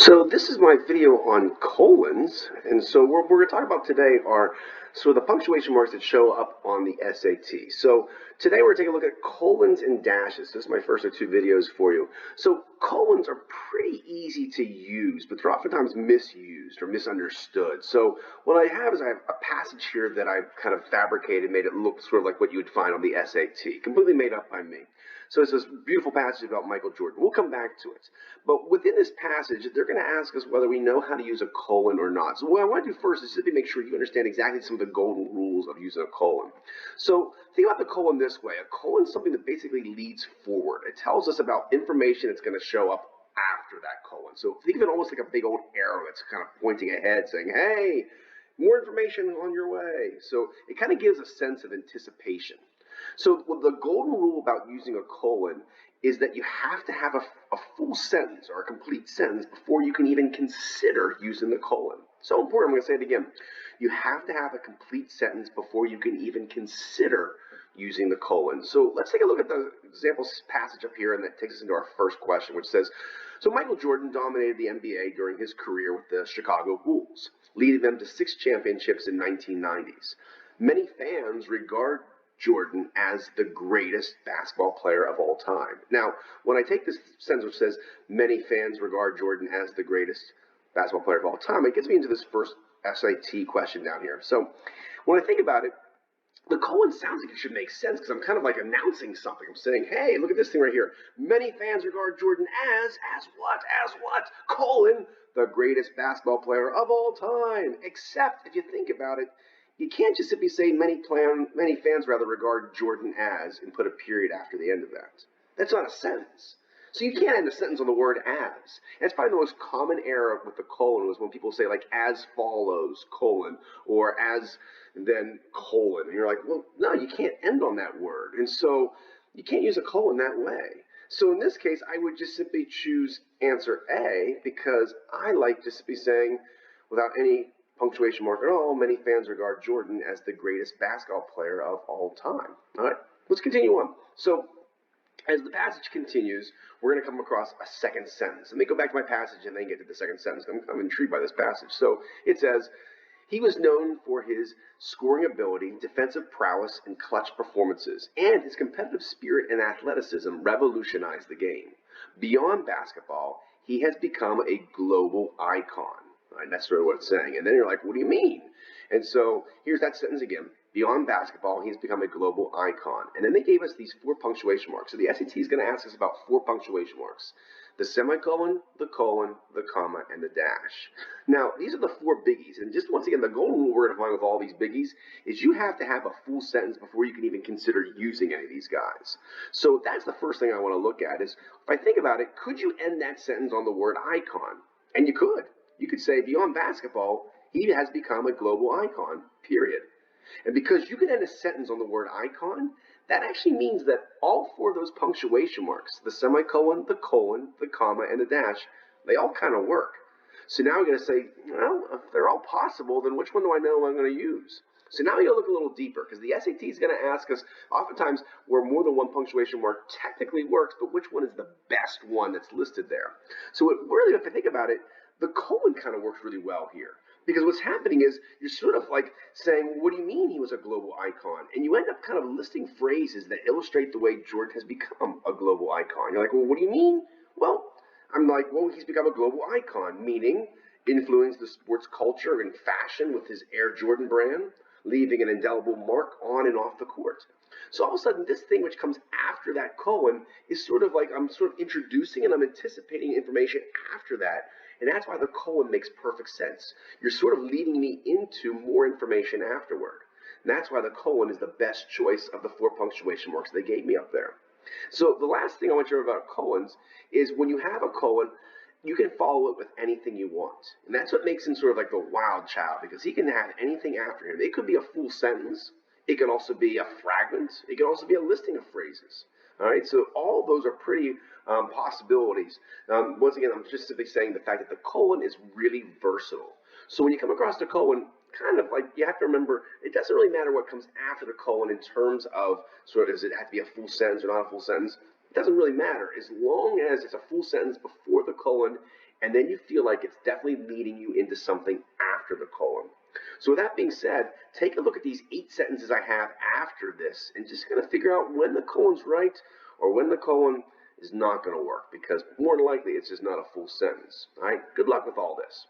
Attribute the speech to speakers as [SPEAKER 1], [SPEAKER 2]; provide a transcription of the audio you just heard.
[SPEAKER 1] So this is my video on colons, and so what we're going to talk about today are sort of the punctuation marks that show up on the SAT. So today we're taking a look at colons and dashes. This is my first of two videos for you. So colons are pretty easy to use, but they're oftentimes misused or misunderstood. So what I have is I have a passage here that I've kind of fabricated, made it look sort of like what you would find on the SAT, completely made up by me. So it's this beautiful passage about Michael Jordan. We'll come back to it. But within this passage, they're going to ask us whether we know how to use a colon or not. So what I want to do first is simply make sure you understand exactly some of the golden rules of using a colon. So think about the colon this way. A colon is something that basically leads forward. It tells us about information that's going to show up after that colon. So think of it almost like a big old arrow that's kind of pointing ahead saying, hey, more information on your way. So it kind of gives a sense of anticipation. So the golden rule about using a colon is that you have to have a full sentence or a complete sentence before you can even consider using the colon. So important, I'm going to say it again. You have to have a complete sentence before you can even consider using the colon. So let's take a look at the example passage up here, and that takes us into our first question, which says, so Michael Jordan dominated the NBA during his career with the Chicago Bulls, leading them to 6 championships in 1990s. Many fans regard Jordan as the greatest basketball player of all time. Now, when I take this sentence which says many fans regard Jordan as the greatest basketball player of all time, it gets me into this first SAT question down here. So when I think about it, the colon sounds like it should make sense because I'm kind of like announcing something. I'm saying, hey, look at this thing right here. Many fans regard Jordan as what? Colon, the greatest basketball player of all time. Except if you think about it, you can't just simply say many fans regard Jordan as and put a period after the end of that. That's not a sentence. So you can't end a sentence on the word as. And it's probably the most common error with the colon was when people say like as follows colon or as then colon. And you're like, well, no, you can't end on that word. And so you can't use a colon that way. So in this case, I would just simply choose answer A because I like just to be saying without any punctuation mark at all, many fans regard Jordan as the greatest basketball player of all time. All right, let's continue on. So as the passage continues, we're going to come across a second sentence. Let me go back to my passage and then get to the second sentence. I'm intrigued by this passage. So it says, he was known for his scoring ability, defensive prowess, and clutch performances, and his competitive spirit and athleticism revolutionized the game. Beyond basketball, he has become a global icon. Right, that's sort of what it's saying. And then you're like, what do you mean? And so here's that sentence again. Beyond basketball, he's become a global icon. And then they gave us these 4 punctuation marks. So the SAT is going to ask us about 4 punctuation marks. The semicolon, the colon, the comma, and the dash. Now, these are the 4 biggies. And just once again, the golden rule we're going to find with all these biggies is you have to have a full sentence before you can even consider using any of these guys. So that's the first thing I want to look at is, if I think about it, could you end that sentence on the word icon? And you could. You could say, beyond basketball, he has become a global icon, period. And because you can end a sentence on the word icon, that actually means that all 4 of those punctuation marks, the semicolon, the colon, the comma, and the dash, they all kind of work. So now we're going to say, well, if they're all possible, then which one do I know I'm going to use? So now you got to look a little deeper because the SAT is going to ask us oftentimes where more than one punctuation mark technically works, but which one is the best one that's listed there. So it really, if I think about it, the colon kind of works really well here. Because what's happening is you're sort of like saying, well, what do you mean he was a global icon? And you end up kind of listing phrases that illustrate the way Jordan has become a global icon. You're like, well, what do you mean? Well, I'm like, well, he's become a global icon, meaning influenced the sports culture and fashion with his Air Jordan brand, leaving an indelible mark on and off the court. So all of a sudden, this thing which comes after that colon is sort of like I'm sort of introducing and I'm anticipating information after that. And that's why the colon makes perfect sense. You're sort of leading me into more information afterward. And that's why the colon is the best choice of the 4 punctuation marks they gave me up there. So the last thing I want you to know about colons is when you have a colon, you can follow it with anything you want. And that's what makes him sort of like the wild child, because he can have anything after him. It could be a full sentence. It can also be a fragment. It can also be a listing of phrases. All right, so all of those are pretty possibilities. Once again, I'm just simply saying the fact that the colon is really versatile. So when you come across the colon, kind of like you have to remember, it doesn't really matter what comes after the colon in terms of sort of does it have to be a full sentence or not a full sentence. It doesn't really matter as long as it's a full sentence before the colon, and then you feel like it's definitely leading you into something after the colon. So with that being said, take a look at these 8 sentences I have after this and just kind of figure out when the colon's right or when the colon is not going to work, because more than likely it's just not a full sentence. All right, good luck with all this.